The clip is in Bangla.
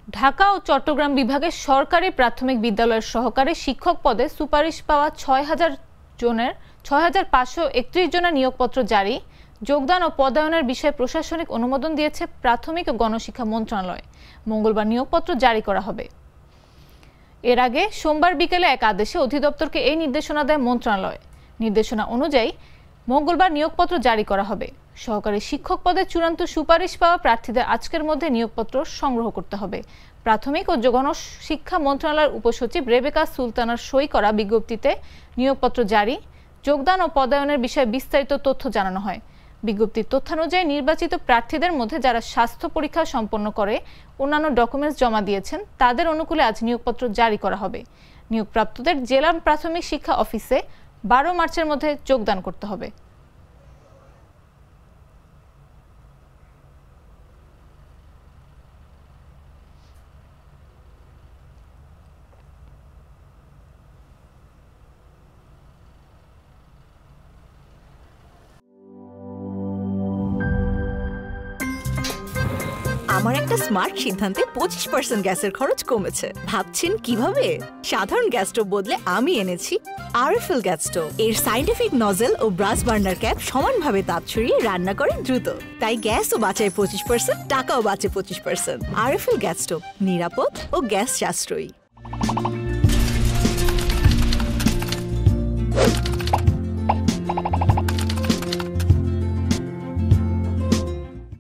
ঢাকা ও চট্টগ্রাম বিভাগের সরকারি প্রাথমিক বিদ্যালয়ের সহকারী শিক্ষক পদে সুপারিশ পাওয়া ৬,৫৩১ জনের নিয়োগপত্র জারি। যোগদান ও পদায়নের বিষয়ে প্রশাসনিক অনুমোদন দিয়েছে প্রাথমিক ও গণশিক্ষা মন্ত্রণালয়। মঙ্গলবার নিয়োগপত্র জারি করা হবে। এর আগে সোমবার বিকেলে এক আদেশে অধিদপ্তরকে এই নির্দেশনা দেয় মন্ত্রণালয়। নির্দেশনা অনুযায়ী মঙ্গলবার নিয়োগপত্র জারি করা হবে। সহকারী শিক্ষক পদে চূড়ান্ত সুপারিশ পাওয়া প্রার্থীদের আজকের মধ্যে নিয়োগপত্র সংগ্রহ করতে হবে। প্রাথমিক ও গণশিক্ষা মন্ত্রণালয়ের উপসচিব রেবেকা সুলতানার সই করা বিজ্ঞপ্তিতে নিয়োগপত্র জারি, যোগদান ও পদায়নের বিষয়ে বিস্তারিত তথ্য জানানো হয়। বিজ্ঞপ্তির তথ্যানুযায়ী নির্বাচিত প্রার্থীদের মধ্যে যারা স্বাস্থ্য পরীক্ষা সম্পন্ন করে অন্যান্য ডকুমেন্টস জমা দিয়েছেন তাদের অনুকূলে আজ নিয়োগপত্র জারি করা হবে। নিয়োগপ্রাপ্তদের জেলা প্রাথমিক শিক্ষা অফিসে 12 মার্চের মধ্যে যোগদান করতে হবে। আমার একটা স্মার্ট সিদ্ধান্তে 25% গ্যাসের খরচ কমেছে। ভাবছেন কিভাবে? সাধারণ গ্যাস স্টোভ বদলে আমি এনেছি আরএফএল গ্যাস স্টোভ। এর সাইন্টিফিক নজল ও ব্রাস বার্নার ক্যাপ সমানভাবে তাপ ছড়িয়ে রান্না করে দ্রুত, তাই গ্যাসও বাঁচায় 25%, টাকাও বাঁচে 25%। আরএফএল গ্যাস স্টোভ নিরাপদ ও গ্যাস সাশ্রয়ী।